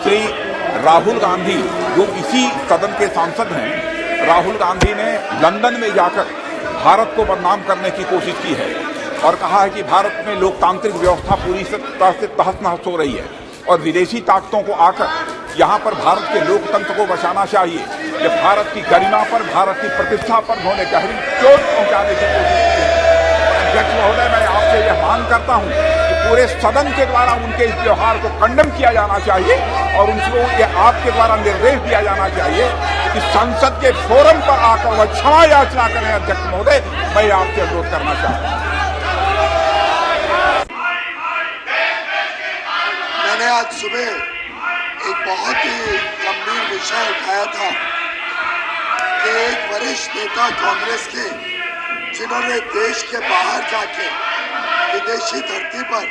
श्री राहुल गांधी जो इसी सदन के सांसद हैं, राहुल गांधी ने लंदन में जाकर भारत को बदनाम करने की कोशिश की है और कहा है कि भारत में लोकतांत्रिक व्यवस्था पूरी तरह से तहस-नहस हो रही है और विदेशी ताकतों को आकर यहाँ पर भारत के लोकतंत्र को बचाना चाहिए। ये भारत की गरिमा पर, भारत की प्रतिष्ठा पर उन्होंने गहरी चोट पहुँचाने की कोशिश की है। अध्यक्ष महोदय, मैं आपसे यह मांग करता हूँ कि पूरे सदन के द्वारा उनके इस व्यवहार को कंडेम किया जाना चाहिए और उनको ये आपके द्वारा निर्देश दिया जाना चाहिए कि संसद के फोरम पर आकर वह क्षमा याचना करें। अध्यक्ष महोदय, मैं आपसे अनुरोध करना चाहता हूँ। मैंने आज सुबह एक बहुत ही गंभीर विषय उठाया था कि एक वरिष्ठ नेता कांग्रेस के, जिन्होंने देश के बाहर जाके विदेशी धरती पर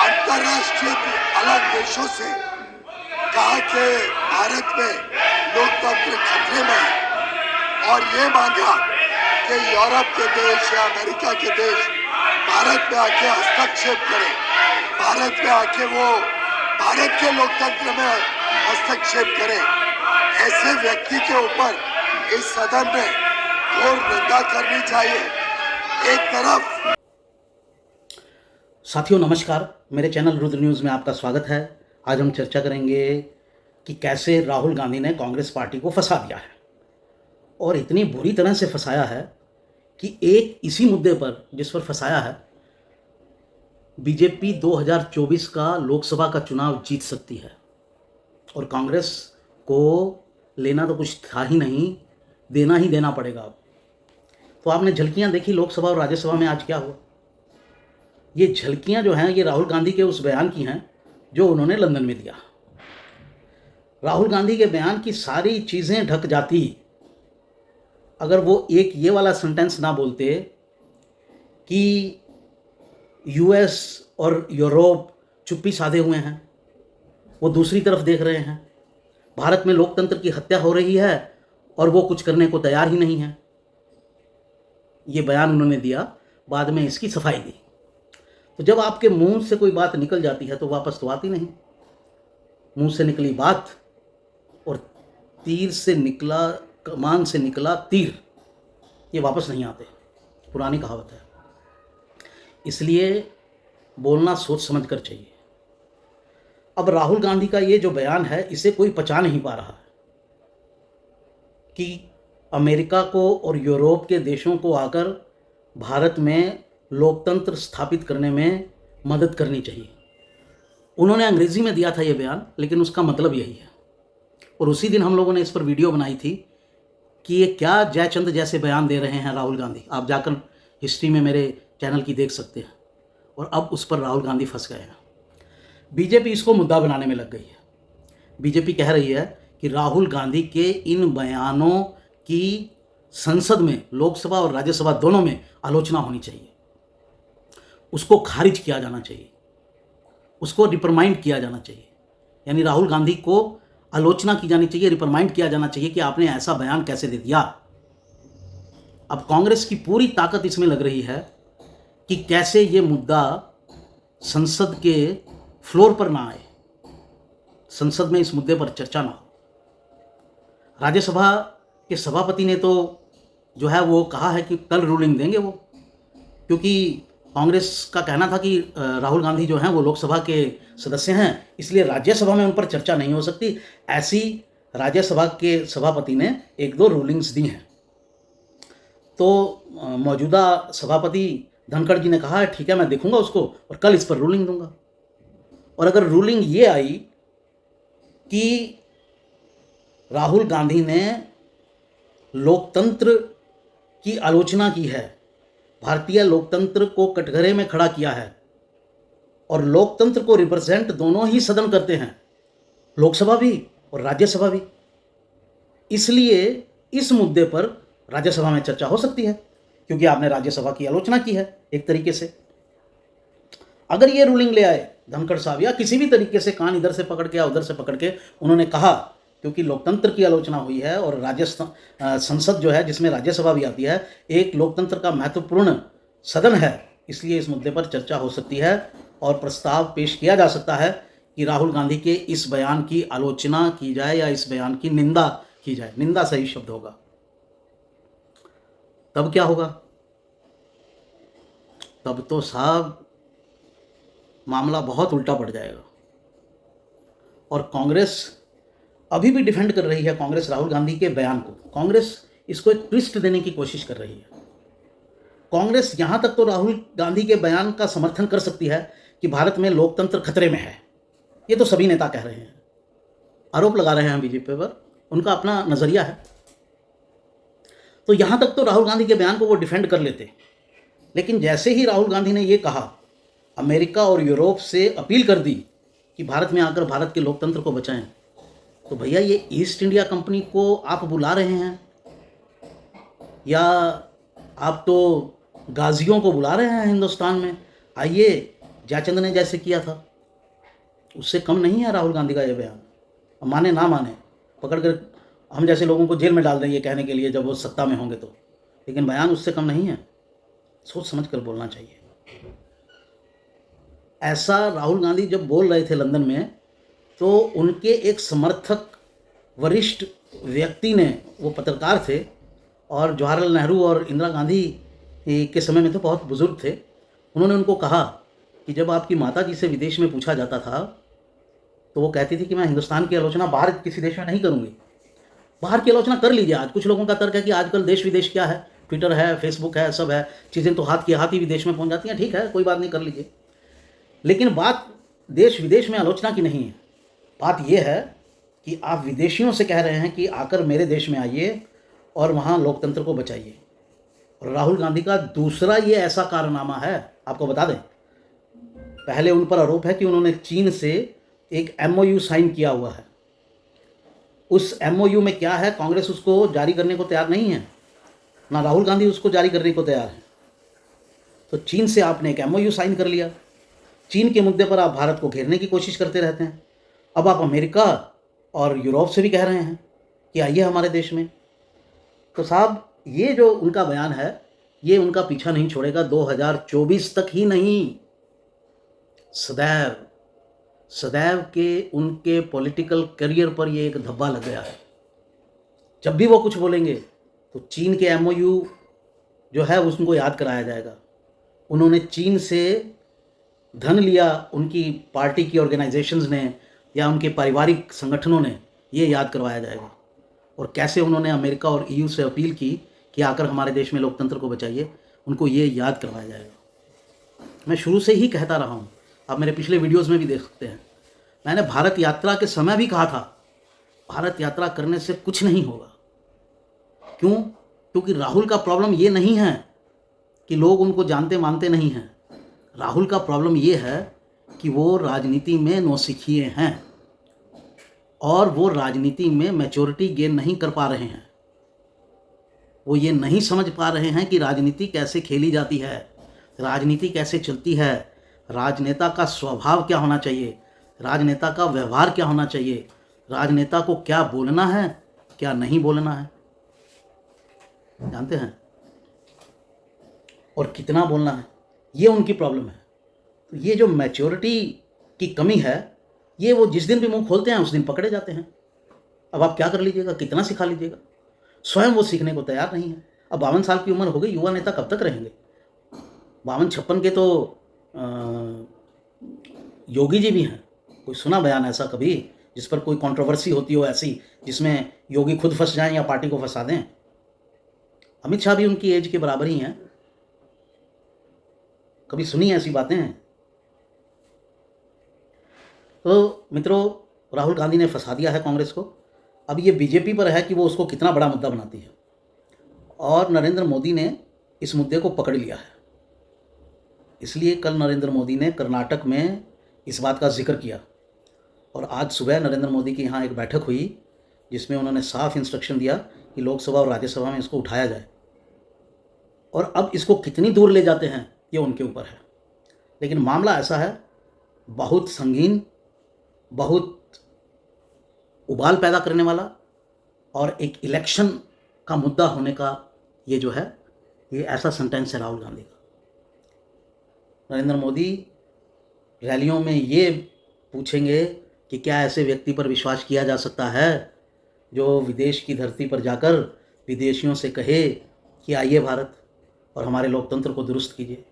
अंतर्राष्ट्रीय अलग देशों से कहा कि भारत में लोकतंत्र खतरे में है और ये मांगा कि यूरोप के देश या अमेरिका के देश भारत में आके हस्तक्षेप करें, भारत में आके वो भारत के लोकतंत्र में हस्तक्षेप करें। ऐसे व्यक्ति के ऊपर इस सदन में घोर निंदा करनी चाहिए। एक तरफ साथियों नमस्कार, मेरे चैनल रुद्र न्यूज़ में आपका स्वागत है। आज हम चर्चा करेंगे कि कैसे राहुल गांधी ने कांग्रेस पार्टी को फंसा दिया है और इतनी बुरी तरह से फंसाया है कि एक इसी मुद्दे पर जिस पर फंसाया है, बीजेपी 2024 का लोकसभा का चुनाव जीत सकती है और कांग्रेस को लेना तो कुछ था ही नहीं, देना ही देना पड़ेगा अब। तो आपने झलकियां देखी लोकसभा और राज्यसभा में आज क्या हुआ। ये झलकियां जो हैं ये राहुल गांधी के उस बयान की हैं जो उन्होंने लंदन में दिया। राहुल गांधी के बयान की सारी चीज़ें ढक जाती अगर वो एक ये वाला सेंटेंस ना बोलते कि यूएस और यूरोप चुप्पी साधे हुए हैं, वो दूसरी तरफ देख रहे हैं, भारत में लोकतंत्र की हत्या हो रही है और वो कुछ करने को तैयार ही नहीं है। ये बयान उन्होंने दिया, बाद में इसकी सफाई दी। तो जब आपके मुंह से कोई बात निकल जाती है तो वापस तो आती नहीं। मुंह से निकली बात और तीर से निकला, कमान से निकला तीर, ये वापस नहीं आते, पुरानी कहावत है। इसलिए बोलना सोच समझ कर चाहिए। अब राहुल गांधी का ये जो बयान है इसे कोई पचा नहीं पा रहा है कि अमेरिका को और यूरोप के देशों को आकर भारत में लोकतंत्र स्थापित करने में मदद करनी चाहिए। उन्होंने अंग्रेज़ी में दिया था ये बयान, लेकिन उसका मतलब यही है। और उसी दिन हम लोगों ने इस पर वीडियो बनाई थी कि ये क्या जयचंद जैसे बयान दे रहे हैं राहुल गांधी। आप जाकर हिस्ट्री में मेरे चैनल की देख सकते हैं। और अब उस पर राहुल गांधी फंस गए हैं। बीजेपी इसको मुद्दा बनाने में लग गई है। बीजेपी कह रही है कि राहुल गांधी के इन बयानों की संसद में, लोकसभा और राज्यसभा दोनों में आलोचना होनी चाहिए, उसको खारिज किया जाना चाहिए, उसको रिप्रिमाइंड किया जाना चाहिए। यानी राहुल गांधी को आलोचना की जानी चाहिए, रिप्रिमाइंड किया जाना चाहिए कि आपने ऐसा बयान कैसे दे दिया। अब कांग्रेस की पूरी ताकत इसमें लग रही है कि कैसे ये मुद्दा संसद के फ्लोर पर ना आए, संसद में इस मुद्दे पर चर्चा ना हो। राज्यसभा के सभापति ने तो जो है वो कहा है कि कल रूलिंग देंगे वो, क्योंकि कांग्रेस का कहना था कि राहुल गांधी जो हैं वो लोकसभा के सदस्य हैं, इसलिए राज्यसभा में उन पर चर्चा नहीं हो सकती। ऐसी राज्यसभा के सभापति ने एक दो रूलिंग्स दी हैं। तो मौजूदा सभापति धनखड़ जी ने कहा है ठीक है, मैं देखूंगा उसको और कल इस पर रूलिंग दूंगा। और अगर रूलिंग ये आई कि राहुल गांधी ने लोकतंत्र की आलोचना की है, भारतीय लोकतंत्र को कटघरे में खड़ा किया है, और लोकतंत्र को रिप्रेजेंट दोनों ही सदन करते हैं, लोकसभा भी और राज्यसभा भी, इसलिए इस मुद्दे पर राज्यसभा में चर्चा हो सकती है, क्योंकि आपने राज्यसभा की आलोचना की है एक तरीके से। अगर ये रूलिंग ले आए धनखड़ साहब, या किसी भी तरीके से कान इधर से पकड़ के या उधर से पकड़ के उन्होंने कहा, क्योंकि लोकतंत्र की आलोचना हुई है और संसद जो है जिसमें राज्यसभा भी आती है, एक लोकतंत्र का महत्वपूर्ण सदन है, इसलिए इस मुद्दे पर चर्चा हो सकती है और प्रस्ताव पेश किया जा सकता है कि राहुल गांधी के इस बयान की आलोचना की जाए या इस बयान की निंदा की जाए, निंदा सही शब्द होगा, तब क्या होगा? तब तो साहब मामला बहुत उल्टा पड़ जाएगा। और कांग्रेस अभी भी डिफेंड कर रही है, कांग्रेस राहुल गांधी के बयान को, कांग्रेस इसको एक ट्विस्ट देने की कोशिश कर रही है। कांग्रेस यहां तक तो राहुल गांधी के बयान का समर्थन कर सकती है कि भारत में लोकतंत्र खतरे में है, ये तो सभी नेता कह रहे हैं, आरोप लगा रहे हैं बीजेपी पर, उनका अपना नजरिया है। तो यहां तक तो राहुल गांधी के बयान को वो डिफेंड कर लेते। लेकिन जैसे ही राहुल गांधी ने ये कहा, अमेरिका और यूरोप से अपील कर दी कि भारत में आकर भारत के लोकतंत्र को बचाएं, तो भैया ये ईस्ट इंडिया कंपनी को आप बुला रहे हैं या आप तो गाजियों को बुला रहे हैं हिंदुस्तान में, आइए, जयचंद ने जैसे किया था, उससे कम नहीं है राहुल गांधी का ये बयान। माने ना माने, पकड़कर हम जैसे लोगों को जेल में डाल देंगे कहने के लिए जब वो सत्ता में होंगे तो, लेकिन बयान उससे कम नहीं है। सोच समझ कर बोलना चाहिए। ऐसा राहुल गांधी जब बोल रहे थे लंदन में, तो उनके एक समर्थक वरिष्ठ व्यक्ति ने, वो पत्रकार थे और जवाहरलाल नेहरू और इंदिरा गांधी के समय में तो बहुत बुजुर्ग थे, उन्होंने उनको कहा कि जब आपकी माता जी से विदेश में पूछा जाता था तो वो कहती थी कि मैं हिंदुस्तान की आलोचना बाहर किसी देश में नहीं करूँगी। बाहर की आलोचना कर लीजिए, आज कुछ लोगों का तर्क है कि आजकल देश विदेश क्या है, ट्विटर है, फेसबुक है, सब है, चीज़ें तो हाथ की हाथ ही विदेश में पहुंच जाती हैं, ठीक है, कोई बात नहीं, कर लीजिए। लेकिन बात देश विदेश में आलोचना की नहीं है, बात यह है कि आप विदेशियों से कह रहे हैं कि आकर मेरे देश में आइए और वहाँ लोकतंत्र को बचाइए। और राहुल गांधी का दूसरा ये ऐसा कारनामा है, आपको बता दें, पहले उन पर आरोप है कि उन्होंने चीन से एक MOU साइन किया हुआ है। उस MOU में क्या है, कांग्रेस उसको जारी करने को तैयार नहीं है, ना राहुल गांधी उसको जारी करने को तैयार है। तो चीन से आपने एक MOU साइन कर लिया, चीन के मुद्दे पर आप भारत को घेरने की कोशिश करते रहते हैं। अब आप अमेरिका और यूरोप से भी कह रहे हैं कि आइए हमारे देश में। तो साहब ये जो उनका बयान है, ये उनका पीछा नहीं छोड़ेगा, 2024 तक ही नहीं, सदैव सदैव के उनके पॉलिटिकल करियर पर ये एक धब्बा लग गया है। जब भी वो कुछ बोलेंगे तो चीन के MOU जो है उनको याद कराया जाएगा। उन्होंने चीन से धन लिया, उनकी पार्टी की ऑर्गेनाइजेशंस ने या उनके पारिवारिक संगठनों ने, ये याद करवाया जाएगा। और कैसे उन्होंने अमेरिका और EU से अपील की कि आकर हमारे देश में लोकतंत्र को बचाइए, उनको ये याद करवाया जाएगा। मैं शुरू से ही कहता रहा हूँ, आप मेरे पिछले वीडियोस में भी देख सकते हैं, मैंने भारत यात्रा के समय भी कहा था, भारत यात्रा करने से कुछ नहीं होगा। क्यों? क्योंकि राहुल का प्रॉब्लम ये नहीं है कि लोग उनको जानते मानते नहीं हैं, राहुल का प्रॉब्लम ये है कि वो राजनीति में नौसिखिए हैं और वो राजनीति में मैच्योरिटी गेन नहीं कर पा रहे हैं। वो ये नहीं समझ पा रहे हैं कि राजनीति कैसे खेली जाती है, राजनीति कैसे चलती है, राजनेता का स्वभाव क्या होना चाहिए, राजनेता का व्यवहार क्या होना चाहिए, राजनेता को क्या बोलना है, क्या नहीं बोलना है, जानते हैं, और कितना बोलना है, ये उनकी प्रॉब्लम है। तो ये जो मैच्योरिटी की कमी है, ये वो जिस दिन भी मुंह खोलते हैं उस दिन पकड़े जाते हैं। अब आप क्या कर लीजिएगा, कितना सिखा लीजिएगा, स्वयं वो सीखने को तैयार नहीं है। अब 52 साल की उम्र हो गई, युवा नेता कब तक रहेंगे? 52-56 के तो योगी जी भी हैं। कोई सुना बयान ऐसा कभी जिस पर कोई कंट्रोवर्सी होती हो ऐसी, जिसमें योगी खुद फंस जाएं या पार्टी को फंसा दें? अमित शाह भी उनकी एज के बराबर ही हैं। कभी सुनी ऐसी बातें? तो मित्रों, राहुल गांधी ने फंसा दिया है कांग्रेस को। अब ये बीजेपी पर है कि वो उसको कितना बड़ा मुद्दा बनाती है, और नरेंद्र मोदी ने इस मुद्दे को पकड़ लिया है। इसलिए कल नरेंद्र मोदी ने कर्नाटक में इस बात का जिक्र किया, और आज सुबह नरेंद्र मोदी की यहाँ एक बैठक हुई जिसमें उन्होंने साफ इंस्ट्रक्शन दिया कि लोकसभा और राज्यसभा में इसको उठाया जाए। और अब इसको कितनी दूर ले जाते हैं ये उनके ऊपर है, लेकिन मामला ऐसा है, बहुत संगीन, बहुत उबाल पैदा करने वाला, और एक इलेक्शन का मुद्दा होने का ये जो है, ये ऐसा सेंटेंस है राहुल गांधी का। नरेंद्र मोदी रैलियों में ये पूछेंगे कि क्या ऐसे व्यक्ति पर विश्वास किया जा सकता है जो विदेश की धरती पर जाकर विदेशियों से कहे कि आइए भारत और हमारे लोकतंत्र को दुरुस्त कीजिए।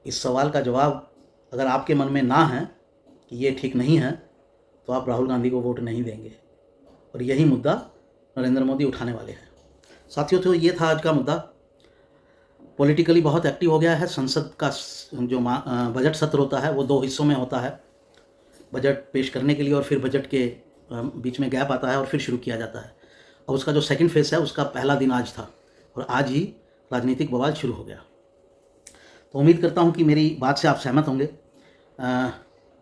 इस सवाल का जवाब अगर आपके मन में ना है कि ये ठीक नहीं है, तो आप राहुल गांधी को वोट नहीं देंगे, और यही मुद्दा नरेंद्र मोदी उठाने वाले हैं। साथियों, तो ये था आज का मुद्दा। पॉलिटिकली बहुत एक्टिव हो गया है। संसद का जो बजट सत्र होता है वो 2 हिस्सों में होता है, बजट पेश करने के लिए और फिर बजट के बीच में गैप आता है और फिर शुरू किया जाता है। और उसका जो सेकंड फेज है उसका पहला दिन आज था और आज ही राजनीतिक बवाल शुरू हो गया। तो उम्मीद करता हूं कि मेरी बात से आप सहमत होंगे,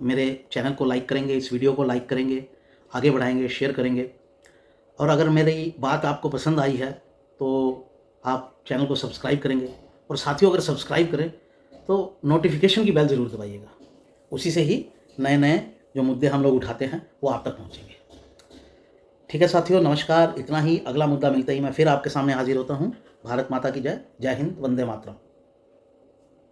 मेरे चैनल को लाइक करेंगे, इस वीडियो को लाइक करेंगे, आगे बढ़ाएंगे, शेयर करेंगे, और अगर मेरी बात आपको पसंद आई है तो आप चैनल को सब्सक्राइब करेंगे। और साथियों, अगर सब्सक्राइब करें तो नोटिफिकेशन की बेल ज़रूर दबाइएगा, उसी से ही नए नए जो मुद्दे हम लोग उठाते हैं वो आप तक पहुंचेंगे। ठीक है साथियों, नमस्कार। इतना ही। अगला मुद्दा मिलते ही मैं फिर आपके सामने हाजिर होता हूं। भारत माता की जय। जय हिंद, वंदे मातरम।